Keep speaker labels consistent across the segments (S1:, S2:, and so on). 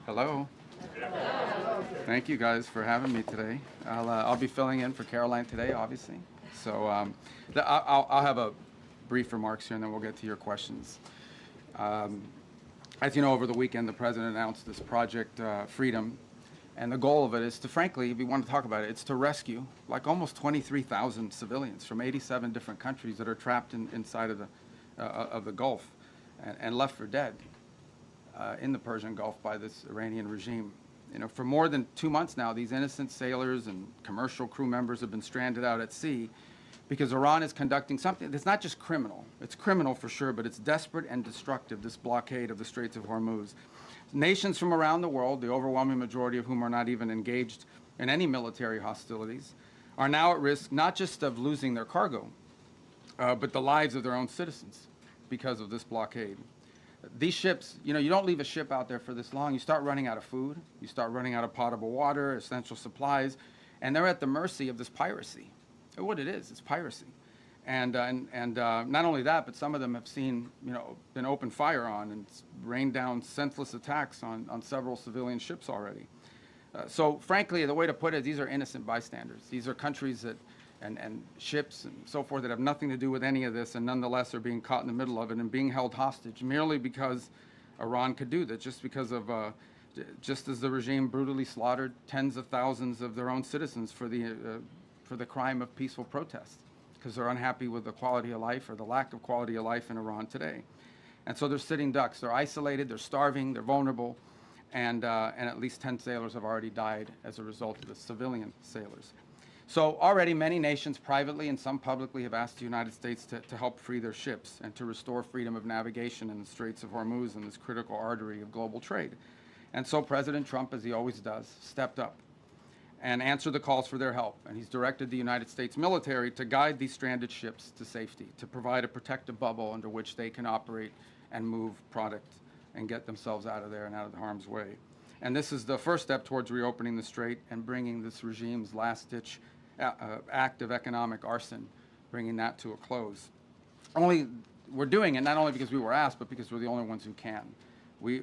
S1: Hello. Thank you guys for having me today. I'll be filling in for Caroline today, obviously. So I'll have a brief remarks here, and then we'll get to your questions. As you know, over the weekend, the president announced this Project Freedom, and the goal of it is to, frankly, if you want to talk about it, it's to rescue like almost 23,000 civilians from 87 different countries that are trapped inside of the Gulf and left for dead in the Persian Gulf by this Iranian regime. You know, for more than 2 months now, these innocent sailors and commercial crew members have been stranded out at sea because Iran is conducting something that's not just criminal. It's criminal for sure, but it's desperate and destructive, this blockade of the Straits of Hormuz. Nations from around the world, the overwhelming majority of whom are not even engaged in any military hostilities, are now at risk not just of losing their cargo, but the lives of their own citizens because of this blockade. These ships, you know, you don't leave a ship out there for this long. You start running out of food. You start running out of potable water, essential supplies, and they're at the mercy of this piracy. And what it is, it's piracy. And not only that, but some of them have seen, you know, been opened fire on and rained down senseless attacks on several civilian ships already. So frankly, the way to put it, these are innocent bystanders. These are countries that and ships and so forth that have nothing to do with any of this, and nonetheless are being caught in the middle of it and being held hostage merely because Iran could do that, just as the regime brutally slaughtered tens of thousands of their own citizens for the crime of peaceful protest, because they're unhappy with the quality of life or the lack of quality of life in Iran today. And so they're sitting ducks. They're isolated, they're starving, they're vulnerable, and at least 10 sailors have already died as a result of the civilian sailors. So already many nations privately and some publicly have asked the United States to help free their ships and to restore freedom of navigation in the Straits of Hormuz and this critical artery of global trade. And so President Trump, as he always does, stepped up and answered the calls for their help. And he's directed the United States military to guide these stranded ships to safety, to provide a protective bubble under which they can operate and move product and get themselves out of there and out of harm's way. And this is the first step towards reopening the strait and bringing this regime's last-ditch act of economic arson, bringing that to a close. We're doing it not only because we were asked, but because we're the only ones who can.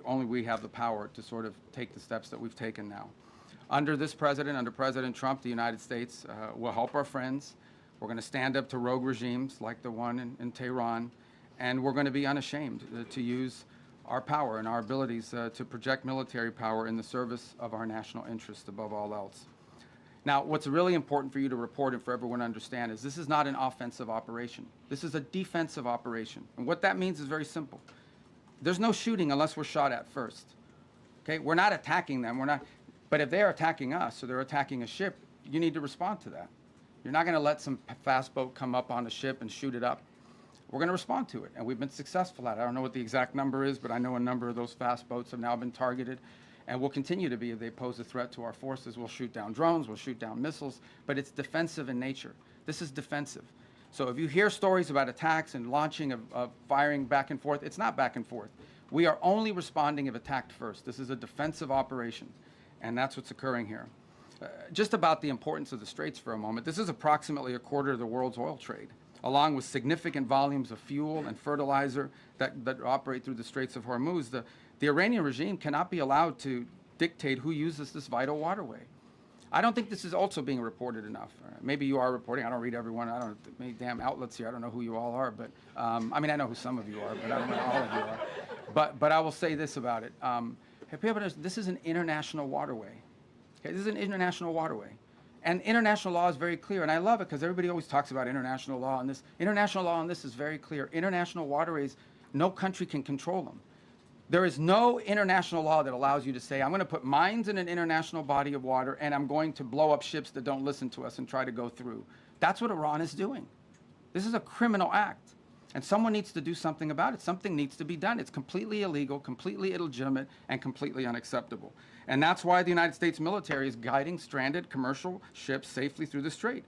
S1: Only we have the power to sort of take the steps that we've taken now. Under this president, under President Trump, the United States will help our friends. We're going to stand up to rogue regimes like the one in Tehran, and we're going to be unashamed to use our power and our abilities to project military power in the service of our national interest above all else. Now, what's really important for you to report and for everyone to understand is this is not an offensive operation. This is a defensive operation. And what that means is very simple. There's no shooting unless we're shot at first. Okay? We're not attacking them. But if they're attacking us or they're attacking a ship, you need to respond to that. You're not going to let some fast boat come up on a ship and shoot it up. We're going to respond to it, and we've been successful at it. I don't know what the exact number is, but I know a number of those fast boats have now been targeted. And will continue to be if they pose a threat to our forces. We'll shoot down drones, we'll shoot down missiles, but it's defensive in nature. This is defensive. So if you hear stories about attacks and launching of firing back and forth, it's not back and forth. We are only responding if attacked first. This is a defensive operation, and that's what's occurring here. Just about the importance of the Straits for a moment. This is approximately a quarter of the world's oil trade, along with significant volumes of fuel and fertilizer that operate through the Straits of Hormuz. The Iranian regime cannot be allowed to dictate who uses this vital waterway. I don't think this is also being reported enough. Maybe you are reporting. I don't read everyone. I don't know many damn outlets here. I don't know who you all are, but I mean, I know who some of you are, but I don't know all of you are. But I will say this about it. This is an international waterway. Okay, this is an international waterway. And international law is very clear, and I love it because everybody always talks about international law, and this international law on this is very clear. International waterways, no country can control them. There is no international law that allows you to say, I'm going to put mines in an international body of water and I'm going to blow up ships that don't listen to us and try to go through. That's what Iran is doing. This is a criminal act. And someone needs to do something about it. Something needs to be done. It's completely illegal, completely illegitimate, and completely unacceptable. And that's why the United States military is guiding stranded commercial ships safely through the strait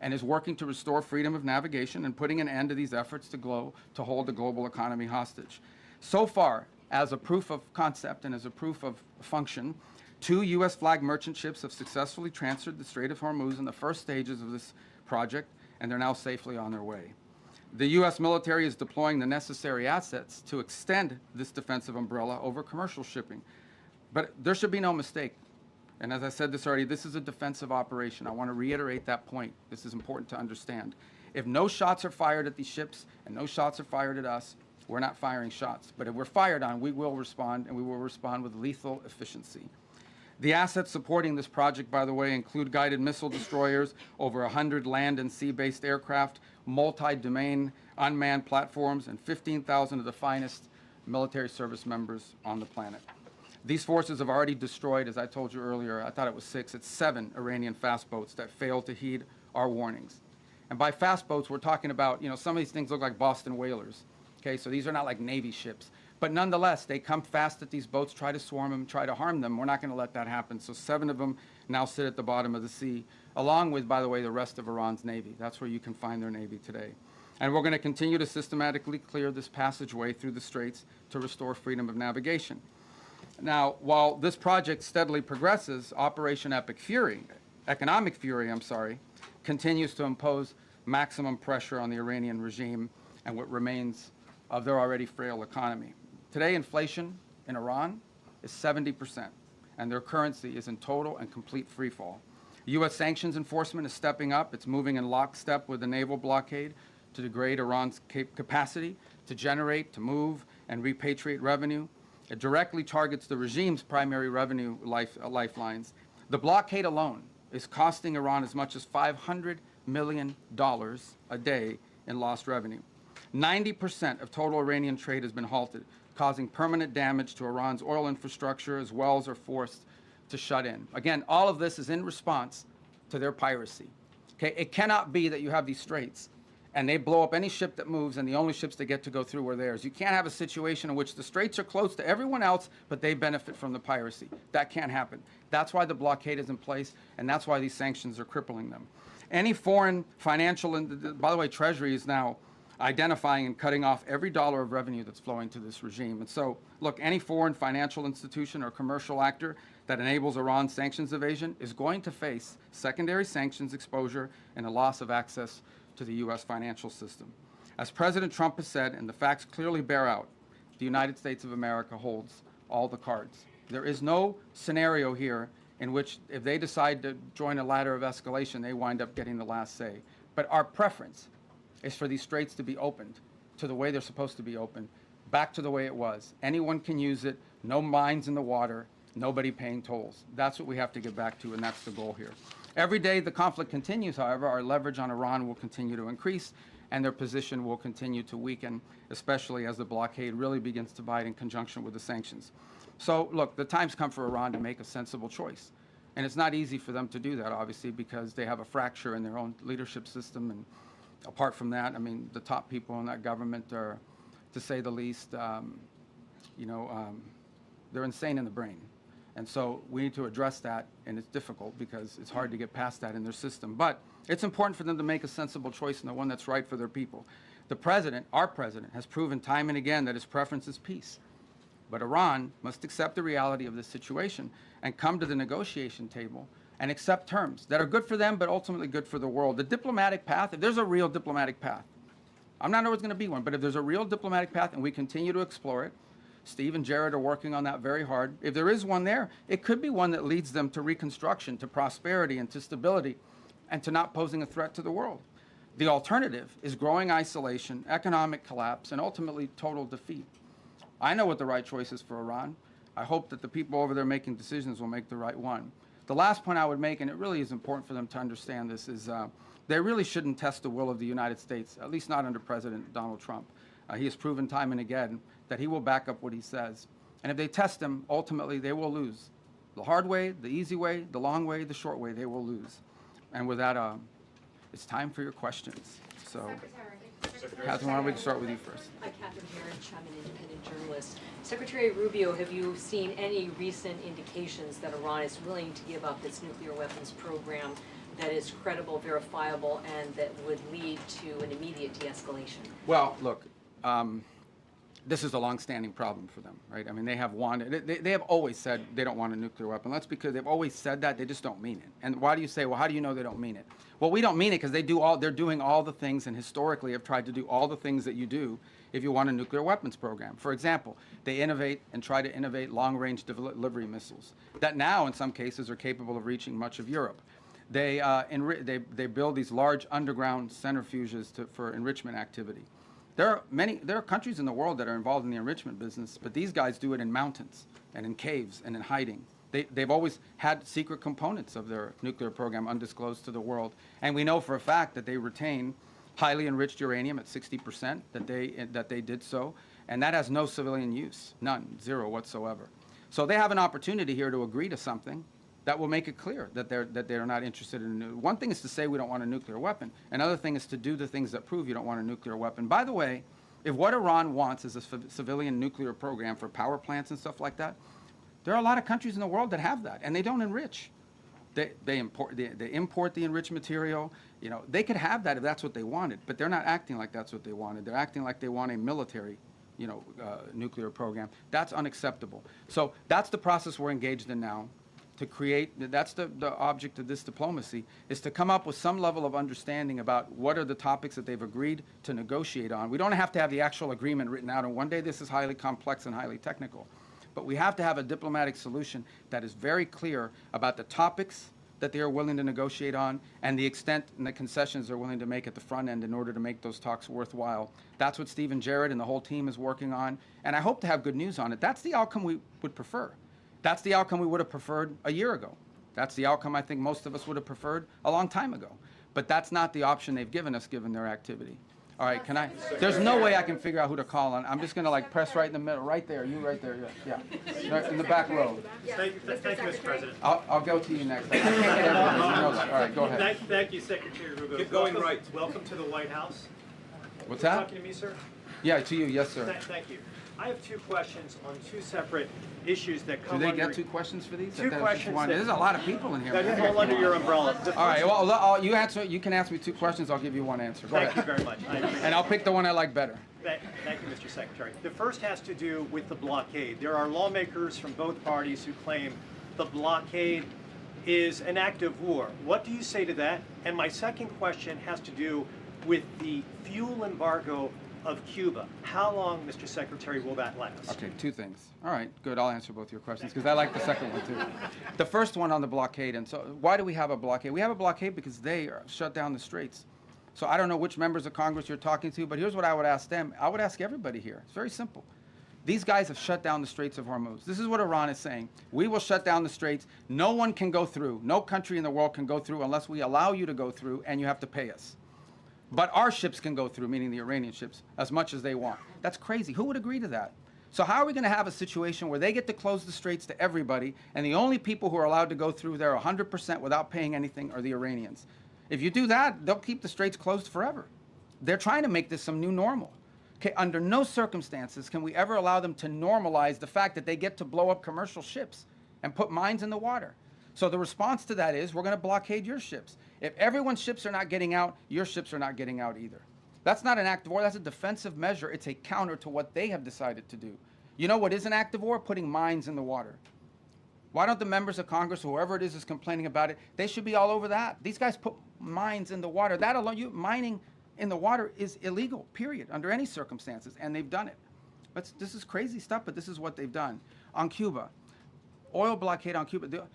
S1: and is working to restore freedom of navigation and putting an end to these efforts to hold the global economy hostage. So far, as a proof of concept and as a proof of function, 2 U.S. flag merchant ships have successfully transferred the Strait of Hormuz in the first stages of this project, and they're now safely on their way. The U.S. military is deploying the necessary assets to extend this defensive umbrella over commercial shipping. But there should be no mistake. And as I said this already, this is a defensive operation. I want to reiterate that point. This is important to understand. If no shots are fired at these ships and no shots are fired at us, we're not firing shots. But if we're fired on, we will respond, and we will respond with lethal efficiency. The assets supporting this project, by the way, include guided missile destroyers, over 100 land and sea-based aircraft, multi-domain unmanned platforms, and 15,000 of the finest military service members on the planet. These forces have already destroyed, as I told you earlier, I thought it was 6, it's 7 Iranian fast boats that failed to heed our warnings. And by fast boats, we're talking about, some of these things look like Boston whalers. Okay, so these are not like Navy ships. But nonetheless, they come fast at these boats, try to swarm them, try to harm them. We're not going to let that happen. So 7 of them now sit at the bottom of the sea, along with, by the way, the rest of Iran's Navy. That's where you can find their Navy today. And we're going to continue to systematically clear this passageway through the straits to restore freedom of navigation. Now, while this project steadily progresses, Operation Economic Fury, continues to impose maximum pressure on the Iranian regime and what remains of their already frail economy. Today, inflation in Iran is 70%, and their currency is in total and complete freefall. U.S. sanctions enforcement is stepping up. It's moving in lockstep with the naval blockade to degrade Iran's capacity to generate, to move, and repatriate revenue. It directly targets the regime's primary revenue lifelines. The blockade alone is costing Iran as much as $500 million a day in lost revenue. 90% of total Iranian trade has been halted, causing permanent damage to Iran's oil infrastructure as wells are forced to shut in. Again, all of this is in response to their piracy. Okay, it cannot be that you have these straits and they blow up any ship that moves, and the only ships that get to go through are theirs. You can't have a situation in which the straits are closed to everyone else, but they benefit from the piracy. That can't happen. That's why the blockade is in place, and that's why these sanctions are crippling them. Any foreign financial, and by the way, Treasury is now identifying and cutting off every dollar of revenue that's flowing to this regime. And so, look, any foreign financial institution or commercial actor that enables Iran's sanctions evasion is going to face secondary sanctions exposure and a loss of access to the U.S. financial system. As President Trump has said, and the facts clearly bear out, the United States of America holds all the cards. There is no scenario here in which if they decide to join a ladder of escalation, they wind up getting the last say. But our preference is for these straits to be opened to the way they're supposed to be opened, back to the way it was. Anyone can use it, no mines in the water, nobody paying tolls. That's what we have to get back to, and that's the goal here. Every day the conflict continues, however, our leverage on Iran will continue to increase, and their position will continue to weaken, especially as the blockade really begins to bite in conjunction with the sanctions. So, look, the time's come for Iran to make a sensible choice. And it's not easy for them to do that, obviously, because they have a fracture in their own leadership system. And apart from that, I mean, the top people in that government are, to say the least, they're insane in the brain. And so we need to address that, and it's difficult because it's hard to get past that in their system. But it's important for them to make a sensible choice and the one that's right for their people. The president, our president, has proven time and again that his preference is peace. But Iran must accept the reality of this situation and come to the negotiation table and accept terms that are good for them but ultimately good for the world. The diplomatic path, if there's a real diplomatic path, I'm not always going to be one, but if there's a real diplomatic path and we continue to explore it, Steve and Jared are working on that very hard. If there is one there, it could be one that leads them to reconstruction, to prosperity, and to stability, and to not posing a threat to the world. The alternative is growing isolation, economic collapse, and ultimately total defeat. I know what the right choice is for Iran. I hope that the people over there making decisions will make the right one. The last point I would make, and it really is important for them to understand this, is they really shouldn't test the will of the United States, at least not under President Donald Trump. He has proven time and again that he will back up what he says. And if they test him, ultimately they will lose. The hard way, the easy way, the long way, the short way, they will lose. And with that, it's time for your questions. So, Catherine, why don't we start with you first?
S2: Hi, Catherine Herridge. I'm an independent journalist. Secretary Rubio, have you seen any recent indications that Iran is willing to give up its nuclear weapons program that is credible, verifiable, and that would lead to an immediate de-escalation?
S1: Well, look, this is a long-standing problem for them, right? I mean, they have wanted, they have always said they don't want a nuclear weapon. That's because they've always said that, they just don't mean it. And why do you say, well, how do you know they don't mean it? Well, we don't mean it because they're doing all the things, and historically have tried to do all the things that you do if you want a nuclear weapons program. For example, they innovate and try to innovate long-range delivery missiles that now, in some cases, are capable of reaching much of Europe. They build these large underground centrifuges for enrichment activity. There are countries in the world that are involved in the enrichment business, but these guys do it in mountains and in caves and in hiding. They've always had secret components of their nuclear program undisclosed to the world, and we know for a fact that they retain highly enriched uranium at 60%, that they did so, and that has no civilian use, none, zero whatsoever. So they have an opportunity here to agree to something that will make it clear that they're not interested in one thing is to say we don't want a nuclear weapon. Another thing is to do the things that prove you don't want a nuclear weapon. By the way, if what Iran wants is a civilian nuclear program for power plants and stuff like that, there are a lot of countries in the world that have that, and they don't enrich. They import the enriched material. You know, they could have that if that's what they wanted, but they're not acting like that's what they wanted. They're acting like they want a military, nuclear program. That's unacceptable. So that's the process we're engaged in now. To create, that's the object of this diplomacy, is to come up with some level of understanding about what are the topics that they've agreed to negotiate on. We don't have to have the actual agreement written out, and one day this is highly complex and highly technical. But we have to have a diplomatic solution that is very clear about the topics that they are willing to negotiate on and the extent and the concessions they're willing to make at the front end in order to make those talks worthwhile. That's what Stephen Jarrett and the whole team is working on, and I hope to have good news on it. That's the outcome we would prefer. That's the outcome we would have preferred a year ago. That's the outcome I think most of us would have preferred a long time ago. But that's not the option they've given us, given their activity. All right, there's no way I can figure out who to call on. I'm just going to press right in the middle, right there, you right there, yeah. Right in the back row.
S3: Thank you, Mr. President.
S1: I'll go to you next. I can't get everybody, you know that. All right, go ahead.
S3: Thank you, Secretary Rubio.
S4: Keep going right.
S3: Welcome to the White House.
S1: What's that?
S3: Talking to me, sir?
S1: Yeah, to you, yes, sir.
S3: Thank you. I have two questions on two separate issues that
S1: Do
S3: come
S1: they
S3: under...
S1: get two questions for these?
S3: Two questions that-
S1: There's a lot of people in here.
S3: that
S1: man.
S3: fall under your umbrella.
S1: All right, well, you can ask me two questions, I'll give you one answer. Go
S3: Thank you
S1: ahead.
S3: very much. I appreciate
S1: And I'll pick the one I like better.
S3: Thank you, Mr. Secretary. The first has to do with the blockade. There are lawmakers from both parties who claim the blockade is an act of war. What do you say to that? And my second question has to do with the fuel embargo of Cuba. How long, Mr. Secretary, will that last?
S1: Okay, two things. All right, good. I'll answer both your questions because I like the second one too. The first one on the blockade. And so why do we have a blockade? We have a blockade because they shut down the straits. So I don't know which members of Congress you're talking to, but here's what I would ask them. I would ask everybody here. It's very simple. These guys have shut down the Straits of Hormuz. This is what Iran is saying. We will shut down the straits. No one can go through. No country in the world can go through unless we allow you to go through, and you have to pay us. But our ships can go through, meaning the Iranian ships, as much as they want. That's crazy. Who would agree to that? So how are we going to have a situation where they get to close the straits to everybody, and the only people who are allowed to go through there 100% without paying anything are the Iranians? If you do that, they'll keep the straits closed forever. They're trying to make this some new normal. Okay, under no circumstances can we ever allow them to normalize the fact that they get to blow up commercial ships and put mines in the water. So the response to that is we're going to blockade your ships. If everyone's ships are not getting out, your ships are not getting out either. That's not an act of war. That's a defensive measure. It's a counter to what they have decided to do. You know what is an act of war? Putting mines in the water. Why don't the members of Congress, or whoever it is complaining about it, they should be all over that. These guys put mines in the water. That alone, mining in the water is illegal, period, under any circumstances, and they've done it. This is crazy stuff, but this is what they've done. On Cuba, oil blockade on Cuba.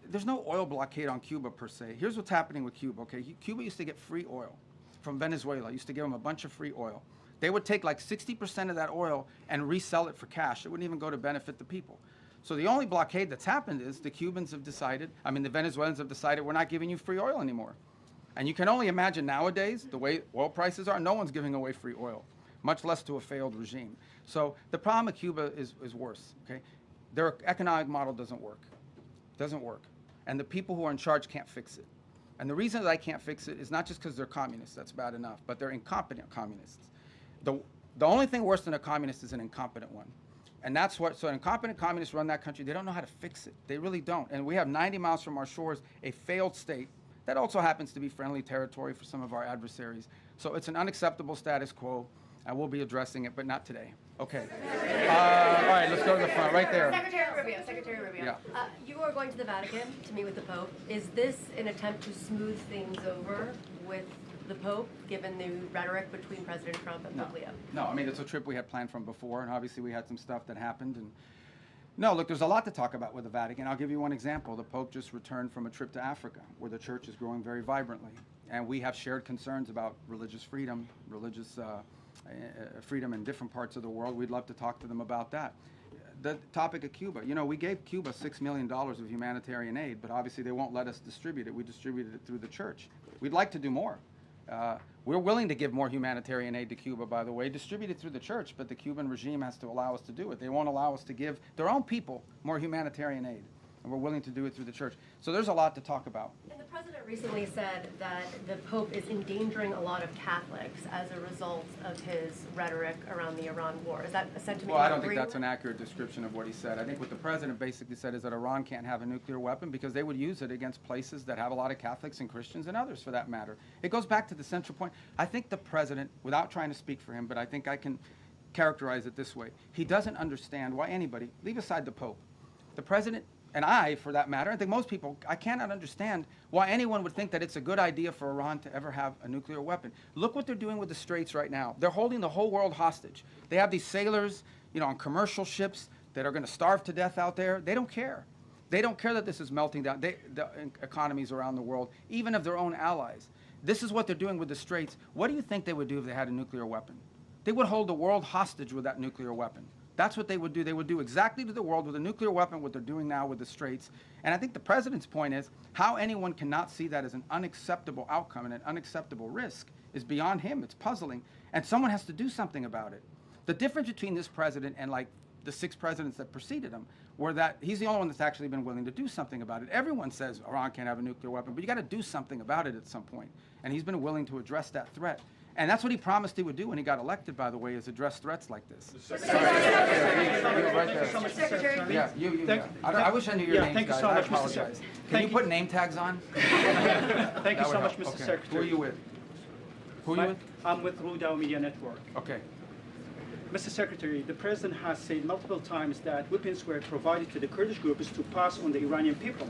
S1: There's no oil blockade on Cuba per se. Here's what's happening with Cuba, okay? Cuba used to get free oil from Venezuela. Used to give them a bunch of free oil. They would take like 60% of that oil and resell it for cash. It wouldn't even go to benefit the people. So the only blockade that's happened is the Cubans have decided, the Venezuelans have decided we're not giving you free oil anymore. And you can only imagine nowadays, the way oil prices are, no one's giving away free oil, much less to a failed regime. So the problem with Cuba is worse, okay? Their economic model doesn't work. Doesn't work. And the people who are in charge can't fix it. And the reason that I can't fix it is not just because they're communists, that's bad enough, but they're incompetent communists. The only thing worse than a communist is an incompetent one. And that's what, so incompetent communists run that country, they don't know how to fix it. They really don't. And we have 90 miles from our shores a failed state that also happens to be friendly territory for some of our adversaries. So it's an unacceptable status quo. I will be addressing it, but not today. Okay. All right, let's go to the front, right there.
S4: Secretary Rubio.
S1: Yeah.
S4: You are going to the Vatican to meet with the Pope. Is this an attempt to smooth things over with the Pope, given the rhetoric between President Trump and Pope Leo?
S1: No, I mean, it's a trip we had planned from before, and obviously we had some stuff that happened. And no, look, there's a lot to talk about with the Vatican. I'll give you one example. The Pope just returned from a trip to Africa, where the church is growing very vibrantly. And we have shared concerns about religious freedom, religious freedom in different parts of the world. We'd love to talk to them about that. The topic of Cuba, you know, we gave Cuba $6 million of humanitarian aid, but obviously they won't let us distribute it. We distributed it through the church. We'd like to do more. We're willing to give more humanitarian aid to Cuba, by the way, distributed through the church, but the Cuban regime has to allow us to do it. They won't allow us to give their own people more humanitarian aid, and we're willing to do it through the church. So there's a lot to talk about.
S4: And the president recently said that the Pope is endangering a lot of Catholics as a result of his rhetoric around the Iran war. Is that a sentiment
S1: Well, I
S4: you
S1: don't think
S4: agree
S1: that's
S4: with?
S1: an accurate description of what he said. I think what the president basically said is that Iran can't have a nuclear weapon because they would use it against places that have a lot of Catholics and Christians and others for that matter. It goes back to the central point. I think the president, without trying to speak for him, but I think I can characterize it this way. He doesn't understand why anybody, leave aside the Pope, the president, and I, for that matter, I think most people, I cannot understand why anyone would think that it's a good idea for Iran to ever have a nuclear weapon. Look what they're doing with the Straits right now. They're holding the whole world hostage. They have these sailors, you know, on commercial ships that are going to starve to death out there. They don't care. They don't care that this is melting down the economies around the world, even of their own allies. This is what they're doing with the Straits. What do you think they would do if they had a nuclear weapon? They would hold the world hostage with that nuclear weapon. That's what they would do. They would do exactly to the world with a nuclear weapon what they're doing now with the Straits. And I think the president's point is how anyone cannot see that as an unacceptable outcome and an unacceptable risk is beyond him. It's puzzling. And someone has to do something about it. The difference between this president and like the 6 presidents that preceded him were that he's the only one that's actually been willing to do something about it. Everyone says Iran can't have a nuclear weapon, but you got to do something about it at some point. And he's been willing to address that threat. And that's what he promised he would do when he got elected, by the way, is address threats like this.
S4: Secretary,
S1: Yeah, yeah. I wish I knew your names,
S3: thank you
S1: guys.
S3: so
S1: I
S3: much, Mr.
S1: apologize. Can
S3: Thank
S1: you
S3: you.
S1: put name tags on?
S3: Thank you
S1: That
S3: so
S1: would
S3: much,
S1: help.
S3: Mr.
S1: Okay.
S3: Secretary.
S1: Who are you with? Who are you with?
S5: I'm with Rudao Media Network.
S1: Okay.
S5: Mr. Secretary, the President has said multiple times that weapons were provided to the Kurdish groups to pass on the Iranian people.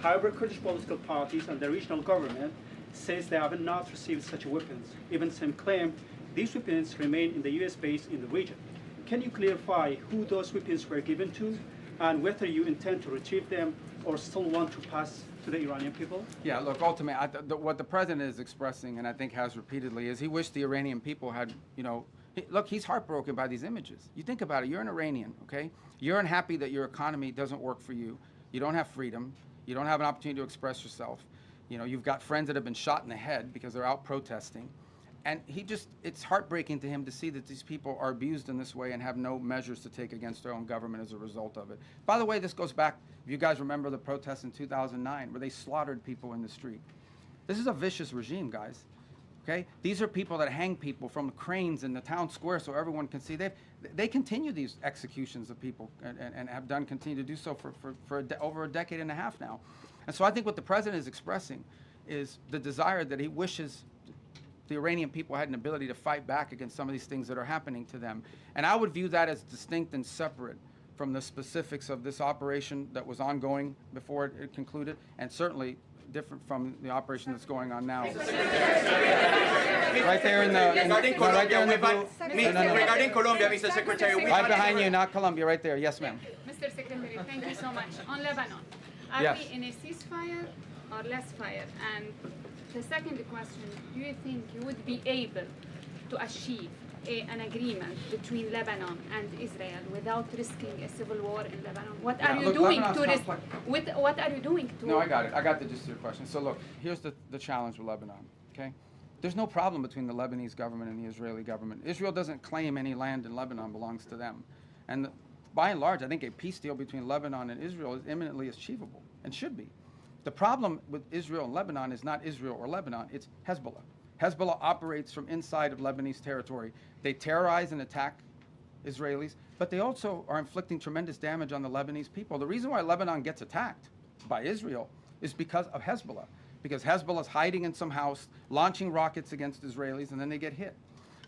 S5: However, Kurdish political parties and the regional government says they have not received such weapons. Even some claim these weapons remain in the U.S. base in the region. Can you clarify who those weapons were given to and whether you intend to retrieve them or still want to pass to the Iranian people?
S1: Yeah, look, ultimately, what the president is expressing, and I think has repeatedly, is he wished the Iranian people had, you know, look, he's heartbroken by these images. You think about it, you're an Iranian, okay? You're unhappy that your economy doesn't work for you. You don't have freedom. You don't have an opportunity to express yourself. You know, you've got friends that have been shot in the head because they're out protesting. And it's heartbreaking to him to see that these people are abused in this way and have no measures to take against their own government as a result of it. By the way, this goes back, if you guys remember the protests in 2009 where they slaughtered people in the street. This is a vicious regime, guys. Okay? These are people that hang people from cranes in the town square so everyone can see. They continue these executions of people and have continue to do so for over a decade and a half now. And so I think what the president is expressing is the desire that he wishes the Iranian people had an ability to fight back against some of these things that are happening to them. And I would view that as distinct and separate from the specifics of this operation that was ongoing before it concluded, and certainly different from the operation that's going on now. Right there in the...
S6: Regarding Colombia, regarding Colombia, Mr. Secretary, we
S1: Right behind you, not Colombia, right there. Yes, ma'am.
S7: Mr. Secretary, thank you so much. On Lebanon, are
S1: Yes.
S7: we in a ceasefire or less fire? And the second question, do you think you would be able to achieve an agreement between Lebanon and Israel without risking a civil war in Lebanon? What are you
S1: look,
S7: doing
S1: Lebanon's
S7: to risk?
S1: complex.
S7: What are you doing to?
S1: No, I got it. I got the gist of your question. So look, here's the challenge with Lebanon, okay? There's no problem between the Lebanese government and the Israeli government. Israel doesn't claim any land in Lebanon belongs to them. And by and large, I think a peace deal between Lebanon and Israel is imminently achievable and should be. The problem with Israel and Lebanon is not Israel or Lebanon, it's Hezbollah. Hezbollah operates from inside of Lebanese territory. They terrorize and attack Israelis, but they also are inflicting tremendous damage on the Lebanese people. The reason why Lebanon gets attacked by Israel is because of Hezbollah, because Hezbollah is hiding in some house, launching rockets against Israelis, and then they get hit.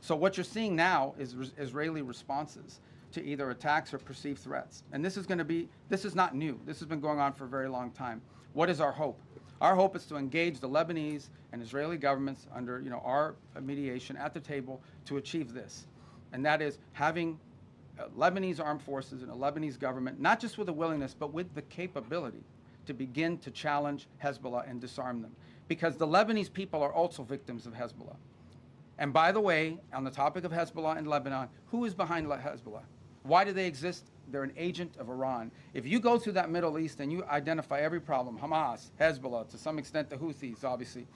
S1: So what you're seeing now is Israeli responses to either attacks or perceived threats. And this is not new. This has been going on for a very long time. What is our hope? Our hope is to engage the Lebanese and Israeli governments under our mediation at the table to achieve this. And that is having Lebanese armed forces and a Lebanese government, not just with a willingness, but with the capability to begin to challenge Hezbollah and disarm them. Because the Lebanese people are also victims of Hezbollah. And by the way, on the topic of Hezbollah in Lebanon, who is behind Hezbollah? Why do they exist? They're an agent of Iran. If you go through that Middle East and you identify every problem, Hamas, Hezbollah, to some extent the Houthis, obviously,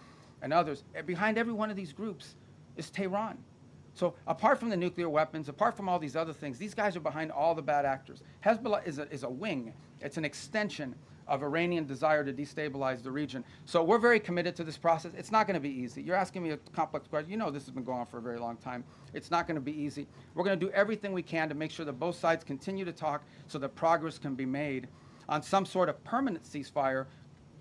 S1: and others, behind every one of these groups is Tehran. So apart from the nuclear weapons, apart from all these other things, these guys are behind all the bad actors. Hezbollah is a wing. It's an extension of Iranian desire to destabilize the region. So we're very committed to this process. It's not going to be easy. You're asking me a complex question. You know this has been going on for a very long time. It's not going to be easy. We're going to do everything we can to make sure that both sides continue to talk so that progress can be made on some sort of permanent ceasefire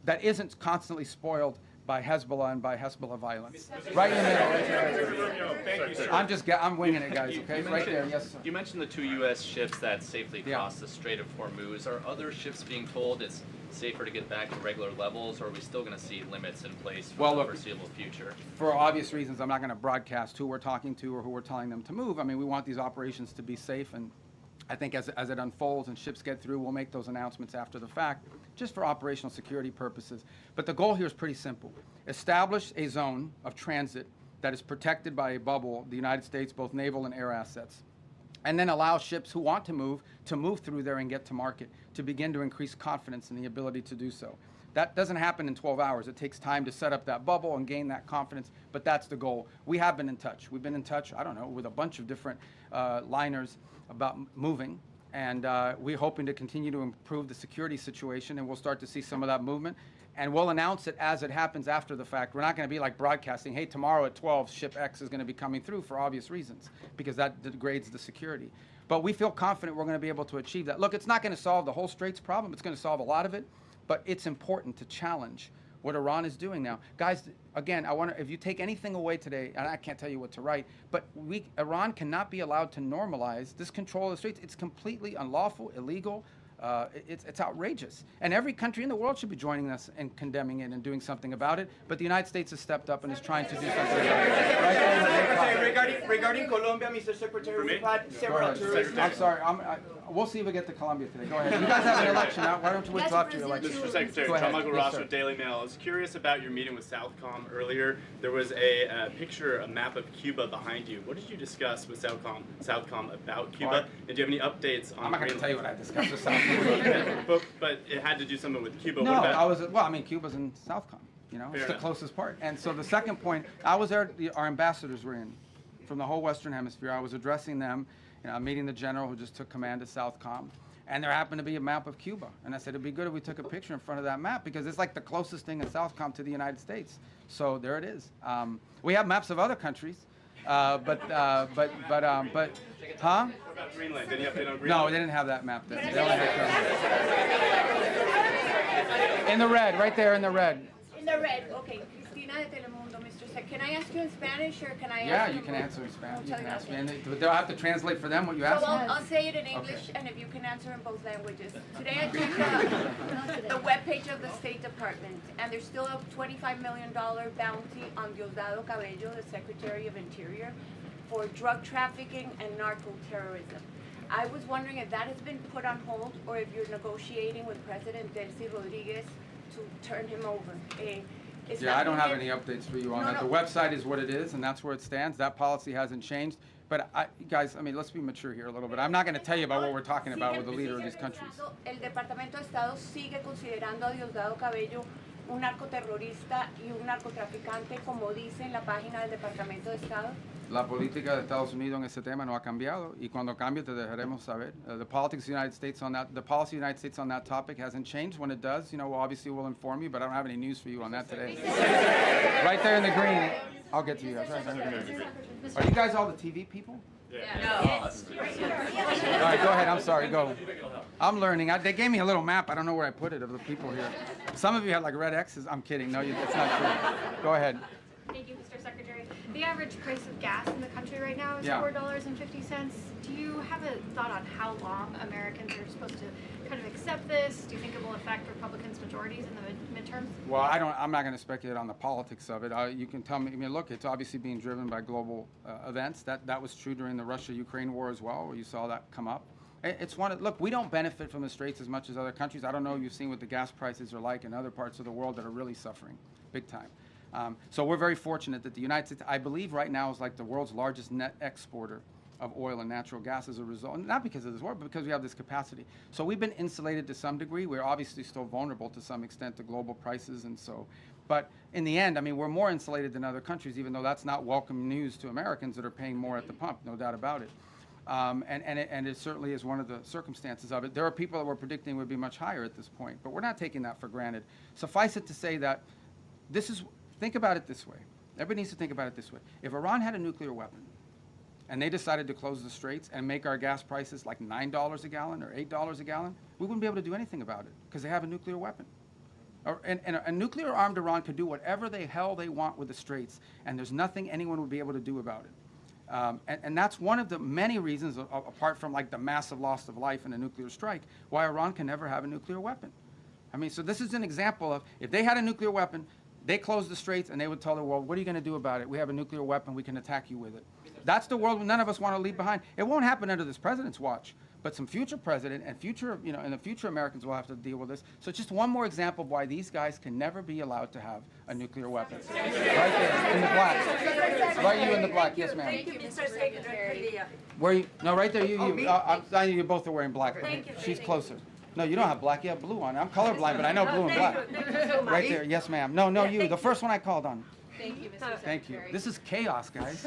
S1: that isn't constantly spoiled by Hezbollah and by Hezbollah violence. Right in the middle.
S6: Thank you, sir.
S1: I'm winging it, guys, okay? Right there, yes, sir.
S8: You mentioned the 2 U.S. ships that safely
S1: Yeah.
S8: crossed the Strait of Hormuz. Are other ships being told it's safer to get back to regular levels, or are we still going to see limits in place for
S1: Well,
S8: the
S1: look,
S8: foreseeable future?
S1: For obvious reasons, I'm not going to broadcast who we're talking to or who we're telling them to move. I mean, we want these operations to be safe, and I think as it unfolds and ships get through, we'll make those announcements after the fact, just for operational security purposes. But the goal here is pretty simple. Establish a zone of transit that is protected by a bubble, the United States, both naval and air assets, and then allow ships who want to move through there and get to market, to begin to increase confidence in the ability to do so. That doesn't happen in 12 hours. It takes time to set up that bubble and gain that confidence, but that's the goal. We have been in touch. We've been in touch, I don't know, with a bunch of different liners about moving, and we're hoping to continue to improve the security situation, and we'll start to see some of that movement. And we'll announce it as it happens after the fact. We're not going to be like broadcasting, hey, tomorrow at 12, ship X is going to be coming through, for obvious reasons, because that degrades the security. But we feel confident we're going to be able to achieve that. Look, it's not going to solve the whole Straits problem. It's going to solve a lot of it, but it's important to challenge what Iran is doing now. Guys, again, I wonder if you take anything away today, and I can't tell you what to write, but Iran cannot be allowed to normalize this control of the Straits. It's completely unlawful, illegal. It's outrageous. And every country in the world should be joining us and condemning it and doing something about it. But the United States has stepped up and is trying to do something about it. Right there in the
S6: Secretary, regarding Colombia, Mr. Secretary, we've had several tourists.
S1: I'm sorry. We'll see if we get to Colombia today. Go ahead. You guys have an election now. Why don't you wait till after your election?
S9: Mr. Secretary,
S1: Go ahead.
S9: Tom Michael
S1: Yes,
S9: Ross
S1: sir.
S9: with Daily Mail. I was curious about your meeting with Southcom earlier. There was a picture, a map of Cuba behind you. What did you discuss with Southcom about Cuba?
S1: Well,
S9: And do you have any updates on
S1: I'm not going to
S9: Greenland?
S1: tell you what I discussed with South Korea.
S9: But it had to do something with Cuba.
S1: No,
S9: What about,
S1: Cuba's in Southcom. It's
S9: Fair
S1: the
S9: enough.
S1: closest part. And so the second point, I was there, our ambassadors were in from the whole Western Hemisphere. I was addressing them, meeting the general who just took command of Southcom. And there happened to be a map of Cuba. And I said, it'd be good if we took a picture in front of that map, because it's like the closest thing in Southcom to the United States. So there it is. We have maps of other countries, huh?
S9: what about Greenland? Any update on Greenland?
S1: No, they didn't have that map then. They only had in the red, right there in the red.
S10: In the red, okay. Cristina de Telemundo, Mr. Sec. Can I ask you in Spanish or can I
S1: Yeah,
S10: ask
S1: you can answer in Spanish. You
S10: Muchas
S1: can ask me.
S10: gracias.
S1: And they'll have to translate for them what you
S10: So
S1: asked me.
S10: I'll say it in English, and if you can answer in both languages. Today I checked the webpage of the State Department, and there's still a $25 million bounty on Diosdado Cabello, the Secretary of Interior, for drug trafficking and narco-terrorism. I was wondering if that has been put on hold, or if you're negotiating with President Delcy Rodriguez to turn him over.
S1: Yeah, I don't have any updates for you on
S10: No,
S1: that.
S10: no.
S1: The website is what it is, and that's where it stands. That policy hasn't changed. But guys, let's be mature here a little bit. I'm not going to tell you about what we're talking about with the leader of these countries.
S10: El Departamento de Estado sigue considerando a Diosdado Cabello un narcoterrorista y un narcotraficante, como dice en la página del Departamento de Estado.
S1: La política de Estados Unidos en ese tema no ha cambiado, y cuando cambie te dejaremos saber. The politics of the United States on that, the policy of the United States on that topic hasn't changed. When it does, obviously we'll inform you, but I don't have any news for you on that today. Right there in the green. I'll get to you guys. Right there in the green. Are you guys all the TV people? All right, go ahead. I'm sorry. Go. I'm learning. They gave me a little map. I don't know where I put it of the people here. Some of you have like red X's. I'm kidding. No, it's not true. Go ahead.
S7: Thank you, Mr. Secretary. The average
S11: average price of gas in the country right now is
S1: Yeah.
S11: $4.50. Do you have a thought on how long Americans are supposed to kind of accept this? Do you think it will affect Republicans' majorities in the midterms?
S1: Well, I'm not going to speculate on the politics of it. You can tell me. I mean, look, it's obviously being driven by global events. That was true during the Russia-Ukraine war as well, where you saw that come up. It's look, we don't benefit from the Straits as much as other countries. I don't know if you've seen what the gas prices are like in other parts of the world that are really suffering big time. So we're very fortunate that the United States, I believe right now, is like the world's largest net exporter of oil and natural gas as a result, and not because of this war, but because we have this capacity. So we've been insulated to some degree. We're obviously still vulnerable to some extent to global prices, and so, but in the end, I mean, we're more insulated than other countries, even though that's not welcome news to Americans that are paying more at the pump, no doubt about it. And it certainly is one of the circumstances of it. There are people that we're predicting would be much higher at this point, but we're not taking that for granted. Suffice it to say that think about it this way. Everybody needs to think about it this way. If Iran had a nuclear weapon, and they decided to close the Straits and make our gas prices like $9 a gallon or $8 a gallon, we wouldn't be able to do anything about it because they have a nuclear weapon. And a nuclear-armed Iran could do whatever the hell they want with the Straits, and there's nothing anyone would be able to do about it. And that's one of the many reasons, apart from like the massive loss of life in a nuclear strike, why Iran can never have a nuclear weapon. I mean, so this is an example of, if they had a nuclear weapon, they closed the Straits and they would tell the world, what are you going to do about it? We have a nuclear weapon, we can attack you with it. That's the world none of us want to leave behind. It won't happen under this president's watch, but some future president and future, in the future Americans will have to deal with this. So just one more example of why these guys can never be allowed to have a nuclear weapon. Right there, in the black. Right, you in the black, yes ma'am.
S10: Thank you, Mr. Secretary.
S1: Where you, no, right there, you both are wearing black.
S10: Thank you.
S1: She's closer. No, you don't have black, you have blue on. I'm colorblind, but I know blue and black. Right there, yes ma'am. No, you, the first one I called on.
S10: Thank you, Mr. Secretary.
S1: Thank you. This is chaos, guys.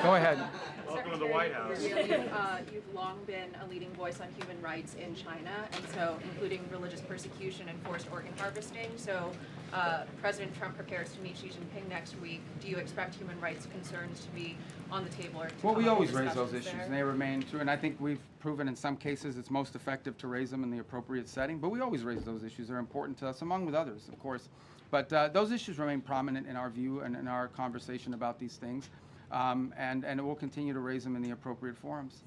S1: Go ahead.
S12: Welcome to the White House.
S13: You've long been a leading voice on human rights in China, and so including religious persecution and forced organ harvesting. So President Trump prepares to meet Xi Jinping next week. Do you expect human rights concerns to be on the table? Or to
S1: well, we
S13: come up
S1: always
S13: with
S1: raise those
S13: discussions
S1: issues,
S13: there?
S1: and they remain true. And I think we've proven in some cases it's most effective to raise them in the appropriate setting. But we always raise those issues. They're important to us, among with others, of course. But those issues remain prominent in our view and in our conversation about these things. And we'll continue to raise them in the appropriate forums.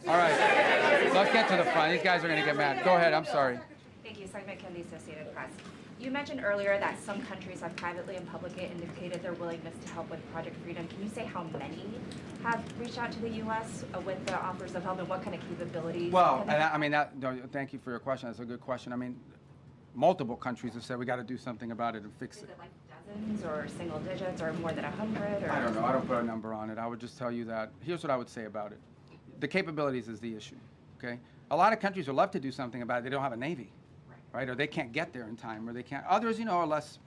S1: All right, let's get to the front. These guys are going to get mad. Go ahead, I'm sorry.
S14: Thank you, Segment Kennedy, Associated Press. You mentioned earlier that some countries have privately and publicly indicated their willingness to help with Project Freedom. Can you say how many have reached out to the U.S. with the offers of help and what kind of capabilities?
S1: Well, thank you for your question. That's a good question. I mean, multiple countries have said we got to do something about it and fix it.
S14: Is it like dozens or single digits or more than 100? Or
S1: I don't know. I don't put a number on it. I would just tell you that here's what I would say about it. The capabilities is the issue, okay? A lot of countries would love to do something about it. They don't have a Navy, right? Or they can't get there in time, or they can't. Others, are less,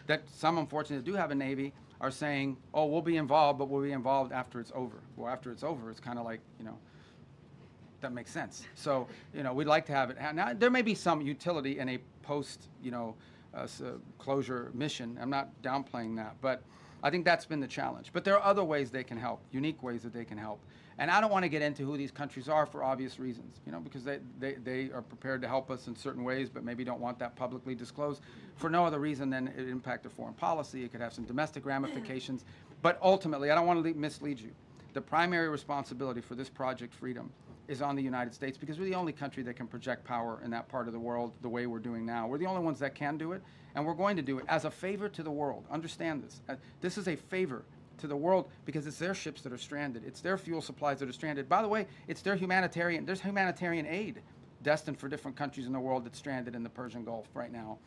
S1: that some unfortunately do have a Navy are saying, oh, we'll be involved, but we'll be involved after it's over. Well, after it's over, it's kind of like, that makes sense. So, we'd like to have it. Now, there may be some utility in a post, closure mission. I'm not downplaying that, but I think that's been the challenge. But there are other ways they can help, unique ways that they can help. And I don't want to get into who these countries are for obvious reasons, because they are prepared to help us in certain ways, but maybe don't want that publicly disclosed for no other reason than it impacted foreign policy. It could have some domestic ramifications. But ultimately, I don't want to mislead you. The primary responsibility for this Project Freedom is on the United States because we're the only country that can project power in that part of the world the way we're doing now. We're the only ones that can do it, and we're going to do it as a favor to the world. Understand this. This is a favor to the world because it's their ships that are stranded. It's their fuel supplies that are stranded. By the way, it's there's humanitarian aid destined for different countries in the world that's stranded in the Persian Gulf right now.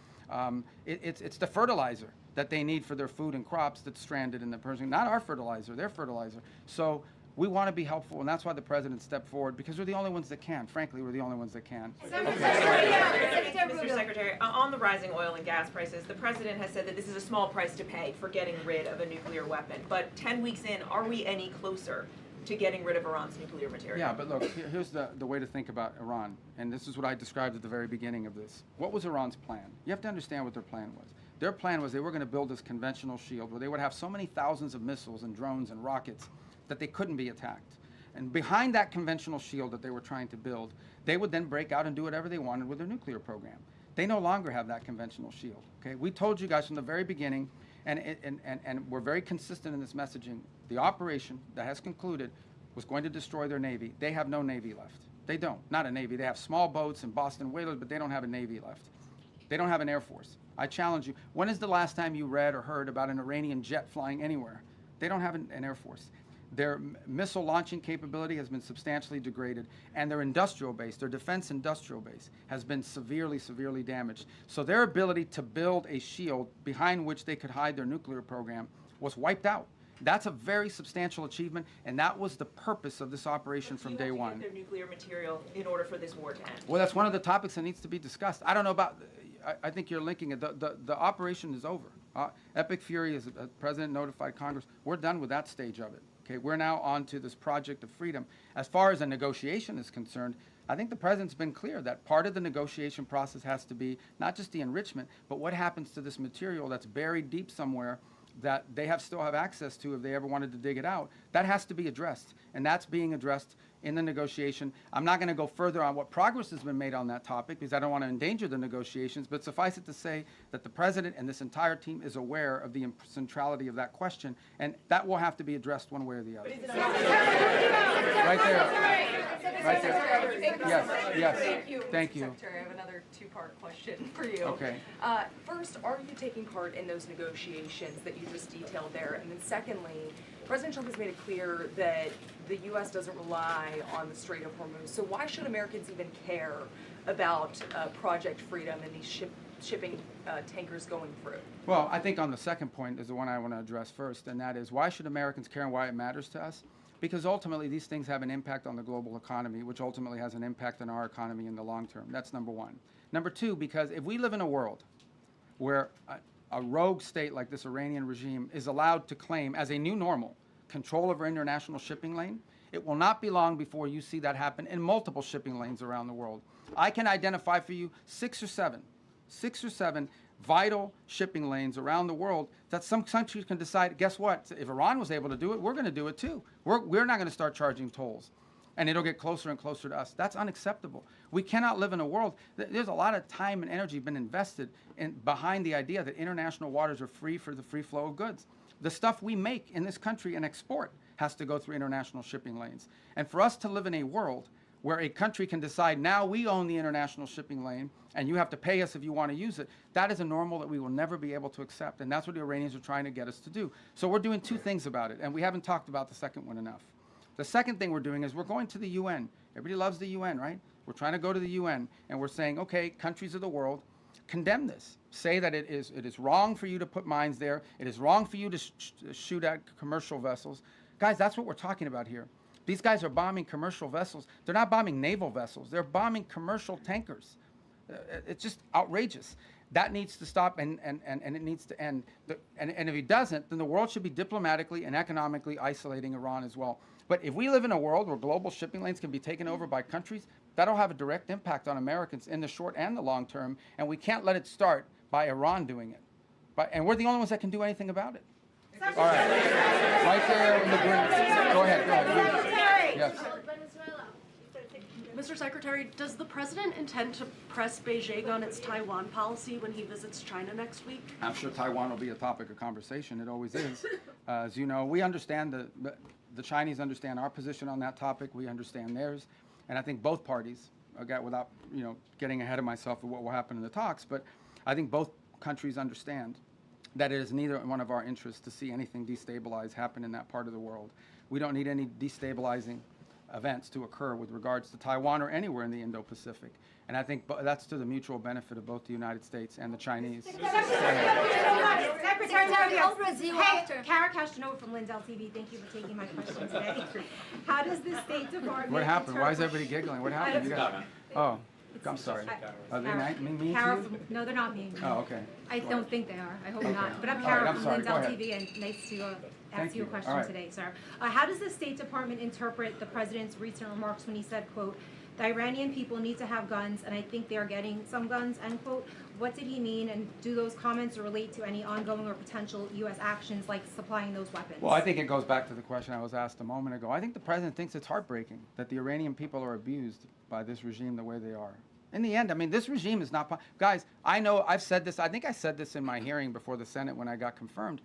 S1: It's the fertilizer that they need for their food and crops that's stranded in the Persian, not our fertilizer, their fertilizer. So we want to be helpful, and that's why the president stepped forward, because we're the only ones that can. Frankly, we're the only ones that can.
S15: Mr. Secretary, on the rising oil and gas prices, the president has said that this is a small price to pay for getting rid of a nuclear weapon. But 10 weeks in, are we any closer to getting rid of Iran's nuclear material?
S1: Yeah, but look, here's the way to think about Iran, and this is what I described at the very beginning of this. What was Iran's plan? You have to understand what their plan was. Their plan was they were going to build this conventional shield where they would have so many thousands of missiles and drones and rockets that they couldn't be attacked. And behind that conventional shield that they were trying to build, they would then break out and do whatever they wanted with their nuclear program. They no longer have that conventional shield, okay? We told you guys from the very beginning, And we're very consistent in this messaging. The operation that has concluded was going to destroy their Navy. They have no Navy left. They don't. Not a Navy. They have small boats and Boston whalers, but they don't have a Navy left. They don't have an Air Force. I challenge you. When is the last time you read or heard about an Iranian jet flying anywhere? They don't have an Air Force. Their missile launching capability has been substantially degraded, and their industrial base, their defense industrial base, has been severely, severely damaged. So their ability to build a shield behind which they could hide their nuclear program was wiped out. That's a very substantial achievement, and that was the purpose of this operation from day one.
S15: Their nuclear material in order for this war to end.
S1: Well, that's one of the topics that needs to be discussed. I don't know about, I think you're linking it. The operation is over. Epic Fury, as the President notified Congress, we're done with that stage of it. Okay, we're now on to this project of freedom. As far as a negotiation is concerned, I think the President's been clear that part of the negotiation process has to be not just the enrichment, but what happens to this material that's buried deep somewhere that they still have access to if they ever wanted to dig it out. That has to be addressed, and that's being addressed in the negotiation. I'm not going to go further on what progress has been made on that topic because I don't want to endanger the negotiations, but suffice it to say that the President and this entire team is aware of the centrality of that question, and that will have to be addressed one way or the other. Right there. Right there. Yes.
S13: Thank you.
S1: Thank you.
S13: Secretary, I have another two-part question for you.
S1: Okay.
S13: First, are you taking part in those negotiations that you just detailed there? And then secondly, President Trump has made it clear that the U.S. doesn't rely on the Strait of Hormuz. So why should Americans even care about Project Freedom and these shipping tankers going through?
S1: Well, I think on the second point is the one I want to address first, and that is why should Americans care and why it matters to us? Because ultimately these things have an impact on the global economy, which ultimately has an impact on our economy in the long term. That's number one. Number two, because if we live in a world where a rogue state like this Iranian regime is allowed to claim as a new normal control over international shipping lane, it will not be long before you see that happen in multiple shipping lanes around the world. I can identify for you six or seven vital shipping lanes around the world that some countries can decide, guess what, if Iran was able to do it, we're going to do it too. We're not going to start charging tolls. And it'll get closer and closer to us. That's unacceptable. We cannot live in a world, there's a lot of time and energy been invested behind the idea that international waters are free for the free flow of goods. The stuff we make in this country and export has to go through international shipping lanes. And for us to live in a world where a country can decide, now we own the international shipping lane and you have to pay us if you want to use it, that is a normal that we will never be able to accept. And that's what the Iranians are trying to get us to do. So we're doing two things about it, and we haven't talked about the second one enough. The second thing we're doing is we're going to the UN. Everybody loves the UN, right? We're trying to go to the UN, and we're saying, okay, countries of the world, condemn this. Say that it is wrong for you to put mines there. It is wrong for you to shoot at commercial vessels. Guys, that's what we're talking about here. These guys are bombing commercial vessels. They're not bombing naval vessels. They're bombing commercial tankers. It's just outrageous. That needs to stop, and it needs to end. And if it doesn't, then the world should be diplomatically and economically isolating Iran as well. But if we live in a world where global shipping lanes can be taken over by countries, that'll have a direct impact on Americans in the short and the long term, and we can't let it start by Iran doing it. And we're the only ones that can do anything about it. All right. Right there in the green. Go ahead. Yes.
S16: Mr. Secretary, does the President intend to press Beijing on its Taiwan policy when he visits China next week?
S1: I'm sure Taiwan will be a topic of conversation. It always is. As you know, we understand the Chinese understand our position on that topic. We understand theirs. And I think both parties, without getting ahead of myself of what will happen in the talks, but I think both countries understand that it is neither one of our interests to see anything destabilize happen in that part of the world. We don't need any destabilizing events to occur with regards to Taiwan or anywhere in the Indo-Pacific. And I think that's to the mutual benefit of both the United States and the Chinese.
S17: Secretary, hey, Kara Castanova from Lindell TV. Thank you for taking my question today. How does the State Department...
S1: What happened? Why is everybody giggling? What happened? Oh, I'm sorry. Are they mean to you?
S17: No, they're not mean.
S1: Oh, okay.
S17: I don't think they are. I hope
S1: Okay.
S17: not. But I'm
S1: All right,
S17: Kara
S1: I'm
S17: from
S1: sorry.
S17: Lindell
S1: Go ahead.
S17: TV, and nice to ask
S1: Thank
S17: you a
S1: you.
S17: question
S1: All right.
S17: today, sir. How does the State Department interpret the President's recent remarks when he said, quote, the Iranian people need to have guns, and I think they are getting some guns, end quote. What did he mean, and do those comments relate to any ongoing or potential U.S. actions like supplying those weapons?
S1: Well, I think it goes back to the question I was asked a moment ago. I think the President thinks it's heartbreaking that the Iranian people are abused by this regime the way they are. In the end, I mean, this regime is not, guys, I know, I've said this, I think I said this in my hearing before the Senate when I got confirmed.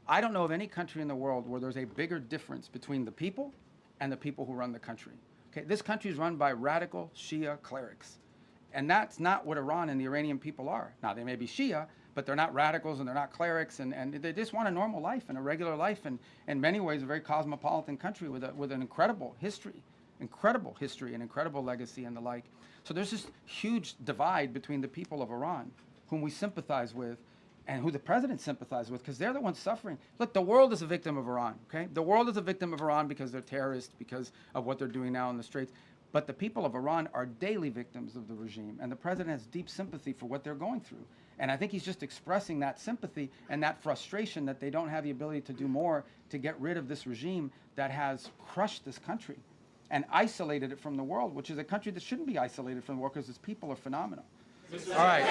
S1: I don't know of any country in the world where there's a bigger difference between the people and the people who run the country. Okay, this country is run by radical Shia clerics. And that's not what Iran and the Iranian people are. Now, they may be Shia, but they're not radicals and they're not clerics, and they just want a normal life and a regular life, and in many ways a very cosmopolitan country with an incredible history and incredible legacy and the like. So there's this huge divide between the people of Iran, whom we sympathize with, and who the president sympathizes with, because they're the ones suffering. Look, the world is a victim of Iran, okay? The world is a victim of Iran because they're terrorists, because of what they're doing now in the Straits. But the people of Iran are daily victims of the regime, and the president has deep sympathy for what they're going through. And I think he's just expressing that sympathy and that frustration that they don't have the ability to do more to get rid of this regime that has crushed this country and isolated it from the world, which is a country that shouldn't be isolated from the world because its people are phenomenal. All right.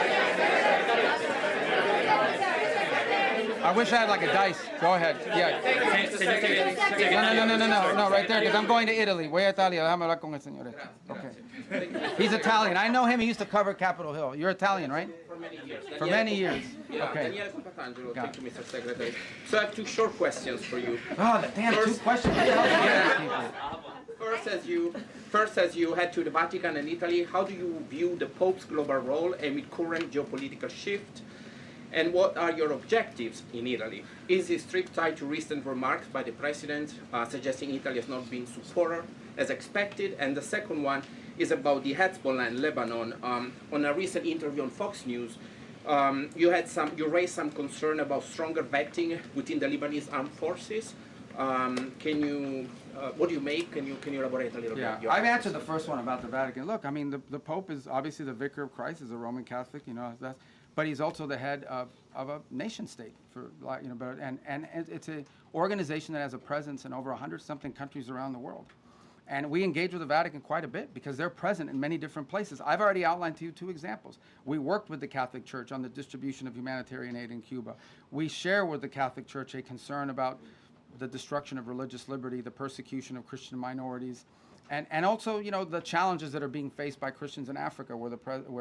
S1: I wish I had like a dice. Go ahead. Yeah. No, right there, because I'm going to Italy. Voy a Italia. Déjame hablar con el señor. Okay. He's Italian. I know him. He used to cover Capitol Hill. You're Italian, right?
S18: For many years.
S1: For many years.
S18: Yeah,
S1: Okay.
S18: Daniele Papatangelo. Thank you, Mr. Secretary. So I have two short questions for you.
S1: Oh, damn, two questions.
S18: First, as you head to the Vatican and Italy, how do you view the Pope's global role amid current geopolitical shift? And what are your objectives in Italy? Is this trip tied to recent remarks by the President suggesting Italy has not been supported as expected? And the second one is about the Hezbollah in Lebanon. On a recent interview on Fox News, you raised some concern about stronger vetting within the Lebanese armed forces. What do you make? Can you elaborate a little bit?
S1: Yeah, I've answered the first one about the Vatican. Look, I mean, the Pope is obviously the vicar of Christ, is a Roman Catholic, you know, but he's also the head of a nation state, and it's an organization that has a presence in over 100-something countries around the world. And we engage with the Vatican quite a bit because they're present in many different places. I've already outlined to you two examples. We worked with the Catholic Church on the distribution of humanitarian aid in Cuba. We share with the Catholic Church a concern about the destruction of religious liberty, the persecution of Christian minorities, and also, you know, the challenges that are being faced by Christians in Africa, where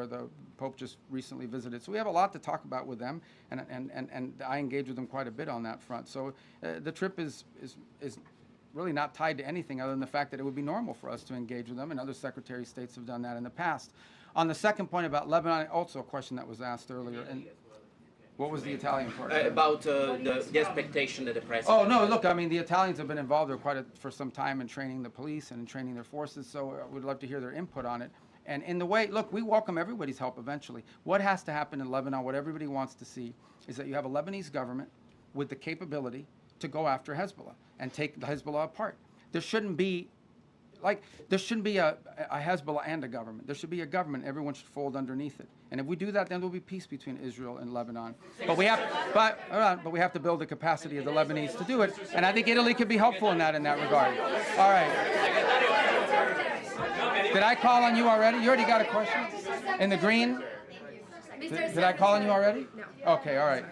S1: the Pope just recently visited. So we have a lot to talk about with them, and I engage with them quite a bit on that front. So the trip is really not tied to anything other than the fact that it would be normal for us to engage with them, and other Secretary of States have done that in the past. On the second point about Lebanon, also a question that was asked earlier. And what was the Italian part?
S18: About the expectation that the President...
S1: Oh, no, look, I mean, the Italians have been involved for some time in training the police and in training their forces, so I would love to hear their input on it. And in the way, look, we welcome everybody's help eventually. What has to happen in Lebanon, what everybody wants to see, is that you have a Lebanese government with the capability to go after Hezbollah and take the Hezbollah apart. There shouldn't be a Hezbollah and a government. There should be a government. Everyone should fold underneath it. And if we do that, then there'll be peace between Israel and Lebanon. But we have to build the capacity of the Lebanese to do it. And I think Italy could be helpful in that regard. All right. Did I call on you already? You already got a question? In the green? Did I call on you already?
S4: No.
S1: Okay, all right.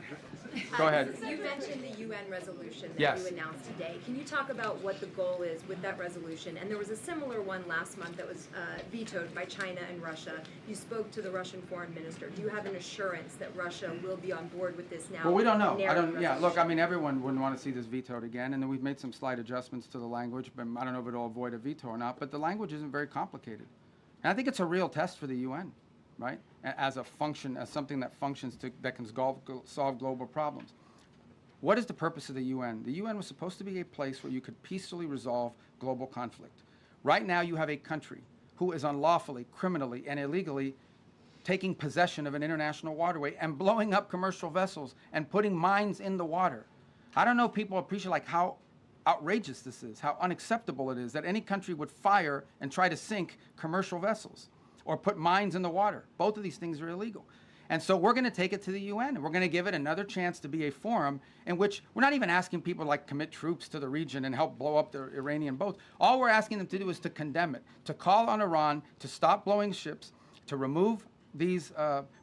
S1: Go ahead.
S4: You mentioned the UN resolution that
S1: Yes.
S4: you announced today. Can you talk about what the goal is with that resolution? And there was a similar one last month that was vetoed by China and Russia. You spoke to the Russian foreign minister. Do you have an assurance that Russia will be on board with this now?
S1: Well, we don't know.
S4: narrowed
S1: Yeah, look,
S4: resolution?
S1: I mean, everyone wouldn't want to see this vetoed again, and then we've made some slight adjustments to the language, but I don't know if it'll avoid a veto or not, but the language isn't very complicated. And I think it's a real test for the UN, right? As something that functions that can solve global problems. What is the purpose of the UN? The UN was supposed to be a place where you could peacefully resolve global conflict. Right now, you have a country who is unlawfully, criminally, and illegally taking possession of an international waterway and blowing up commercial vessels and putting mines in the water. I don't know if people appreciate how outrageous this is, how unacceptable it is that any country would fire and try to sink commercial vessels or put mines in the water. Both of these things are illegal. And so we're going to take it to the UN, and we're going to give it another chance to be a forum in which we're not even asking people to commit troops to the region and help blow up the Iranian boats. All we're asking them to do is to condemn it, to call on Iran to stop blowing ships, to remove these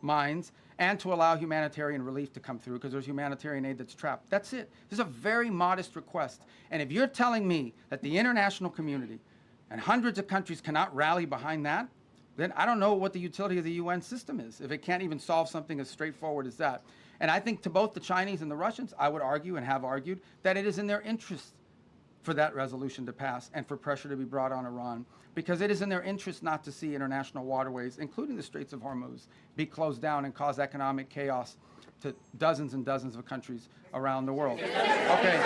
S1: mines, and to allow humanitarian relief to come through because there's humanitarian aid that's trapped. That's it. This is a very modest request. And if you're telling me that the international community and hundreds of countries cannot rally behind that, then I don't know what the utility of the UN system is if it can't even solve something as straightforward as that. And I think to both the Chinese and the Russians, I would argue and have argued that it is in their interest for that resolution to pass and for pressure to be brought on Iran, because it is in their interest not to see international waterways, including the Straits of Hormuz, be closed down and cause economic chaos to dozens and dozens of countries around the world. Okay.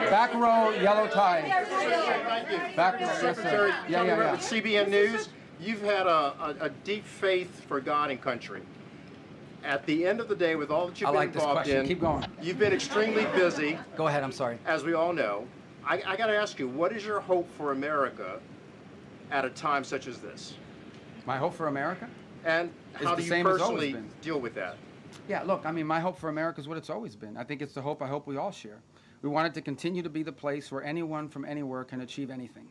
S1: Back row, yellow tie. Back row, yes,
S19: Secretary,
S1: sir. Yeah.
S19: CBN News, you've had a deep faith for God and country. At the end of the day, with all that you've been involved in,
S1: Keep going.
S19: you've been extremely busy.
S1: Go ahead, I'm sorry.
S19: As we all know. I got to ask you, what is your hope for America at a time such as this?
S1: My hope for America?
S19: And
S1: It's
S19: how
S1: the
S19: do you
S1: same as always
S19: personally
S1: been.
S19: deal with that?
S1: Yeah, look, I mean, my hope for America is what it's always been. I think it's the hope I hope we all share. We want it to continue to be the place where anyone from anywhere can achieve anything,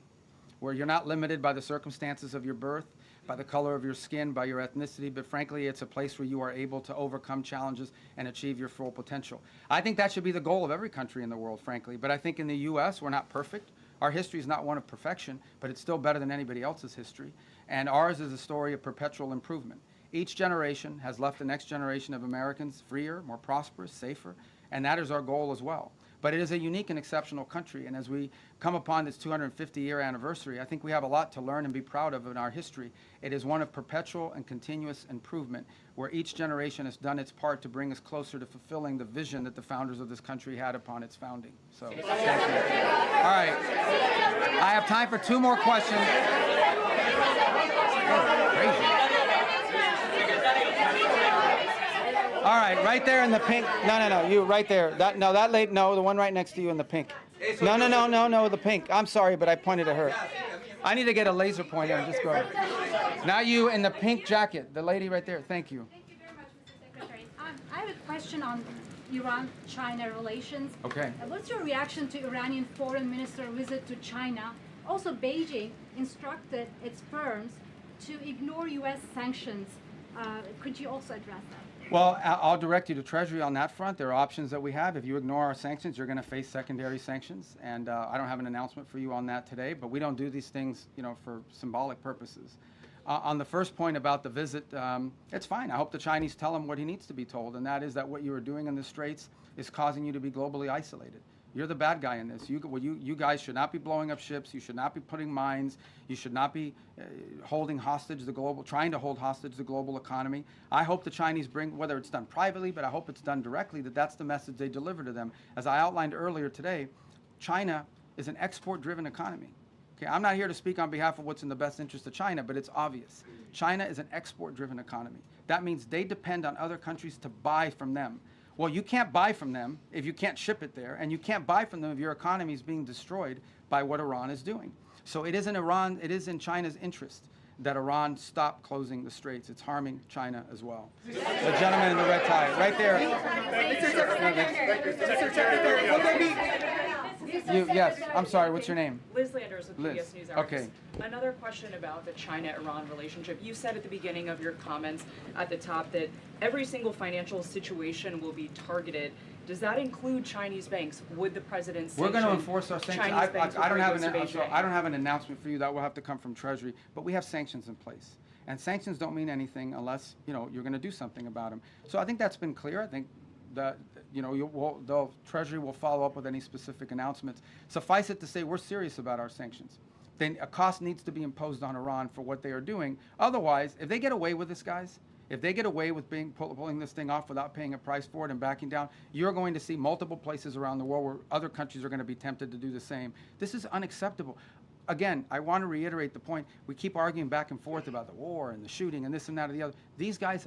S1: where you're not limited by the circumstances of your birth, by the color of your skin, by your ethnicity, but frankly, it's a place where you are able to overcome challenges and achieve your full potential. I think that should be the goal of every country in the world, frankly, but I think in the U.S., we're not perfect. Our history is not one of perfection, but it's still better than anybody else's history, and ours is a story of perpetual improvement. Each generation has left the next generation of Americans freer, more prosperous, safer, and that is our goal as well. But it is a unique and exceptional country, and as we come upon this 250-year anniversary, I think we have a lot to learn and be proud of in our history. It is one of perpetual and continuous improvement, where each generation has done its part to bring us closer to fulfilling the vision that the founders of this country had upon its founding. So, thank you. All right. I have time for 2 more questions. Crazy. All right, right there in the pink. No, you right there. That lady. No, the one right next to you in the pink. No, the pink. I'm sorry, but I pointed at her. I need to get a laser pointer and just go. Now you in the pink jacket, the lady right there. Thank you.
S11: Thank you very much, Mr. Secretary. I have a question on Iran-China relations.
S1: Okay.
S11: What's your reaction to Iranian foreign minister visit to China? Also, Beijing instructed its firms to ignore U.S. sanctions. Could you also address that?
S1: Well, I'll direct you to Treasury on that front. There are options that we have. If you ignore our sanctions, you're going to face secondary sanctions. And I don't have an announcement for you on that today, but we don't do these things, for symbolic purposes. On the first point about the visit, it's fine. I hope the Chinese tell him what he needs to be told, and that is that what you are doing in the Straits is causing you to be globally isolated. You're the bad guy in this. You guys should not be blowing up ships. You should not be putting mines. You should not be trying to hold hostage the global economy. I hope the Chinese bring, whether it's done privately, but I hope it's done directly, that's the message they deliver to them. As I outlined earlier today, China is an export-driven economy. Okay, I'm not here to speak on behalf of what's in the best interest of China, but it's obvious. China is an export-driven economy. That means they depend on other countries to buy from them. Well, you can't buy from them if you can't ship it there, and you can't buy from them if your economy is being destroyed by what Iran is doing. So it is in China's interest that Iran stop closing the straits. It's harming China as well. The gentleman in the red tie, right there. Yes, I'm sorry, what's your name?
S20: Liz Landers with PBS News Hour.
S1: Okay.
S20: Another question about the China-Iran relationship. You said at the beginning of your comments at the top that every single financial situation will be targeted. Does that include Chinese banks? Would the president sanction
S1: We're going to enforce our sanctions.
S20: Chinese banks
S1: I don't
S20: before
S1: have an announcement for you. That will have to come from Treasury. But we have sanctions in place. And sanctions don't mean anything unless, you're going to do something about them. So I think that's been clear. I think that, the Treasury will follow up with any specific announcements. Suffice it to say, we're serious about our sanctions. Then a cost needs to be imposed on Iran for what they are doing. Otherwise, if they get away with this, guys, if they get away with pulling this thing off without paying a price for it and backing down, you're going to see multiple places around the world where other countries are going to be tempted to do the same. This is unacceptable. Again, I want to reiterate the point. We keep arguing back and forth about the war and the shooting and this and that and the other. These guys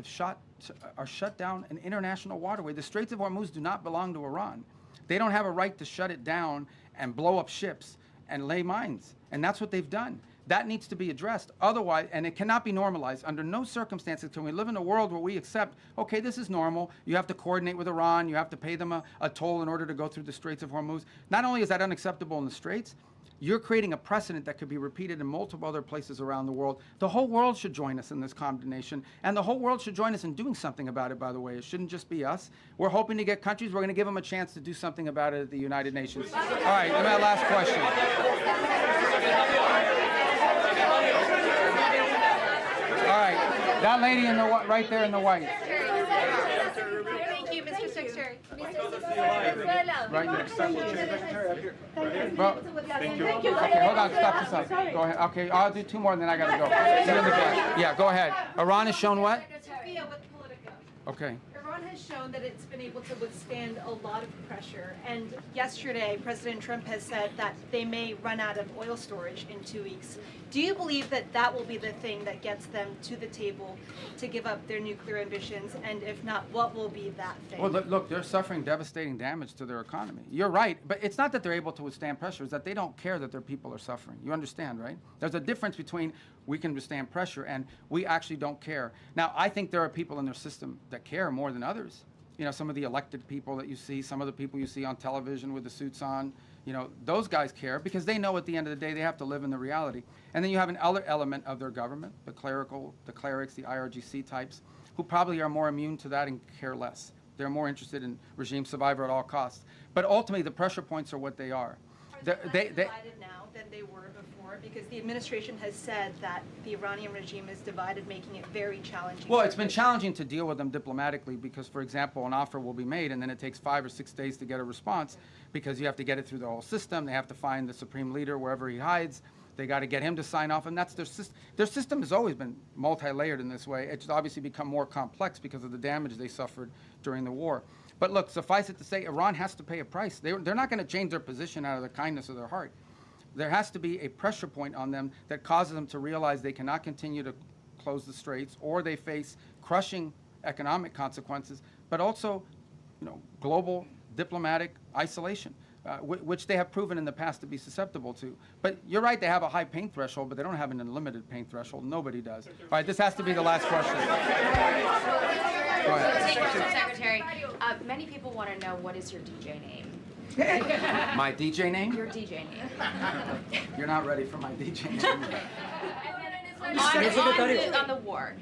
S1: are shut down an international waterway. The Straits of Hormuz do not belong to Iran. They don't have a right to shut it down and blow up ships and lay mines. And that's what they've done. That needs to be addressed. Otherwise, and it cannot be normalized. Under no circumstances can we live in a world where we accept, okay, this is normal. You have to coordinate with Iran. You have to pay them a toll in order to go through the Straits of Hormuz. Not only is that unacceptable in the Straits, you're creating a precedent that could be repeated in multiple other places around the world. The whole world should join us in this condemnation, and the whole world should join us in doing something about it, by the way. It shouldn't just be us. We're hoping to get countries. We're going to give them a chance to do something about it at the United Nations. All right, my last question. That lady in the right there in the white.
S13: Thank you, Mr. Secretary.
S1: Right next time we'll
S3: Secretary,
S1: Well,
S3: Thank you.
S1: okay, hold on, stop this up. Go ahead. Okay, I'll do 2 more and then I gotta go. See you in the back. Yeah, go ahead. Iran has shown what?
S16: Sophia with Politico.
S1: Okay.
S16: Iran has shown that it's been able to withstand a lot of pressure. And yesterday, President Trump has said that they may run out of oil storage in 2 weeks. Do you believe that that will be the thing that gets them to the table to give up their nuclear ambitions? And if not, what will be that thing?
S1: Well, look, they're suffering devastating damage to their economy. You're right, but it's not that they're able to withstand pressure, it's that they don't care that their people are suffering. You understand, right? There's a difference between we can withstand pressure and we actually don't care. Now, I think there are people in their system that care more than others. You know, some of the elected people that you see, some of the people you see on television with the suits on, you know, those guys care because they know at the end of the day they have to live in the reality. And then you have another element of their government, the clerics, the IRGC types, who probably are more immune to that and care less. They're more interested in regime survival at all costs. But ultimately, the pressure points are what they are.
S16: Are they less divided now than they were before? Because the administration has said that the Iranian regime is divided, making it very challenging.
S1: Well, it's been challenging to deal with them diplomatically because, for example, an offer will be made and then it takes 5 or 6 days to get a response because you have to get it through the whole system. They have to find the supreme leader wherever he hides. They got to get him to sign off, and that's their system. Their system has always been multi-layered in this way. It's obviously become more complex because of the damage they suffered during the war. But look, suffice it to say, Iran has to pay a price. They're not going to change their position out of the kindness of their heart. There has to be a pressure point on them that causes them to realize they cannot continue to close the straits, or they face crushing economic consequences, but also, you know, global diplomatic isolation. Which they have proven in the past to be susceptible to. But you're right, they have a high pain threshold, but they don't have an unlimited pain threshold. Nobody does. All right, this has to be the last question. Go ahead.
S14: Mr. Secretary, many people want to know what is your DJ name?
S1: My DJ name?
S14: Your DJ name.
S1: You're not ready for my DJ name.
S14: On the war,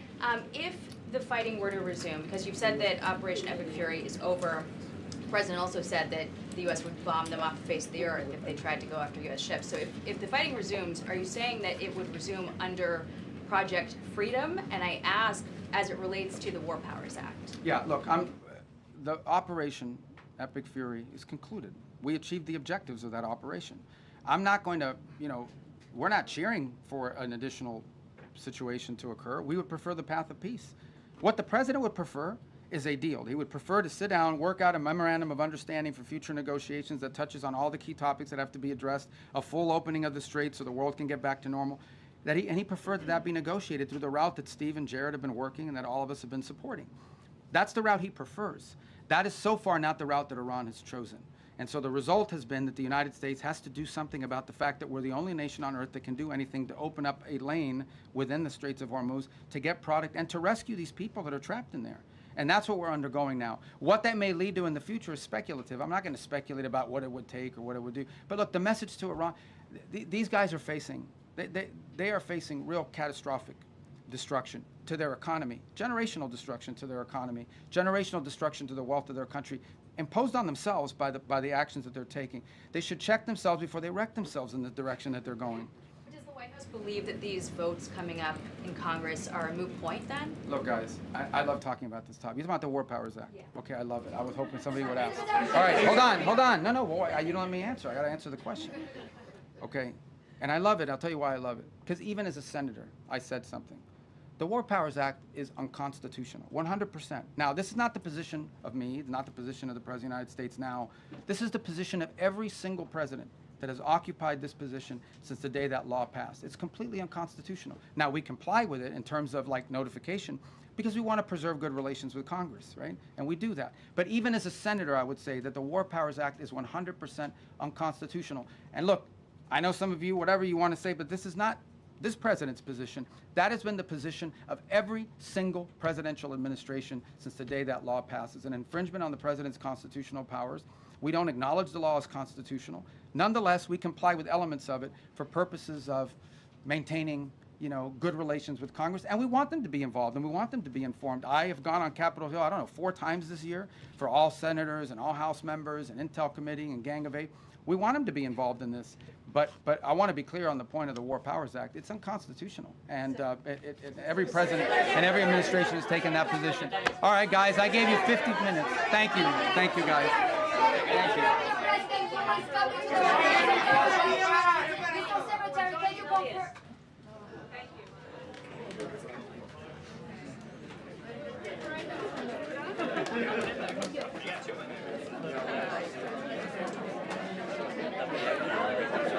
S14: if the fighting were to resume, because you've said that Operation Epic Fury is over, the president also said that the U.S. would bomb them off the face of the earth if they tried to go after U.S. ships. So if the fighting resumes, are you saying that it would resume under Project Freedom? And I ask, as it relates to the War Powers Act.
S1: Yeah, look, the Operation Epic Fury is concluded. We achieved the objectives of that operation. I'm not going to, you know, we're not cheering for an additional situation to occur. We would prefer the path of peace. What the president would prefer is a deal. He would prefer to sit down, work out a memorandum of understanding for future negotiations that touches on all the key topics that have to be addressed, a full opening of the strait so the world can get back to normal. And he preferred that be negotiated through the route that Steve and Jared have been working and that all of us have been supporting. That's the route he prefers. That is so far not the route that Iran has chosen. And so the result has been that the United States has to do something about the fact that we're the only nation on earth that can do anything to open up a lane within the Straits of Hormuz to get product and to rescue these people that are trapped in there. And that's what we're undergoing now. What that may lead to in the future is speculative. I'm not going to speculate about what it would take or what it would do. But look, the message to Iran, these guys are facing, they are facing real catastrophic destruction to their economy, generational destruction to their economy, generational destruction to the wealth of their country, imposed on themselves by the actions that they're taking. They should check themselves before they wreck themselves in the direction that they're going.
S14: Does the White House believe that these votes coming up in Congress are a moot point then?
S1: Look, guys, I love talking about this topic. It's about the War Powers Act. Yeah. Okay, I love it. I was hoping somebody would ask. All right, hold on. No, boy, you don't let me answer. I got to answer the question. Okay, and I love it. I'll tell you why I love it. Because even as a senator, I said something. The War Powers Act is unconstitutional, 100%. Now, this is not the position of me, it's not the position of the President of the United States now. This is the position of every single president that has occupied this position since the day that law passed. It's completely unconstitutional. Now, we comply with it in terms of like notification because we want to preserve good relations with Congress, right? And we do that. But even as a senator, I would say that the War Powers Act is 100% unconstitutional. And look, I know some of you, whatever you want to say, but this is not this president's position. That has been the position of every single presidential administration since the day that law passes. An infringement on the president's constitutional powers. We don't acknowledge the law as constitutional. Nonetheless, we comply with elements of it for purposes of maintaining, you know, good relations with Congress. And we want them to be involved and we want them to be informed. I have gone on Capitol Hill, I don't know, 4 times this year for all senators and all House members and Intel Committee and Gang of 8. We want them to be involved in this. But I want to be clear on the point of the War Powers Act. It's unconstitutional, and every president and every administration has taken that position. All right, guys, I gave you 50 minutes. Thank you, guys. Thank you.
S21: Mr. Secretary, can you confirm?
S2: Thank you.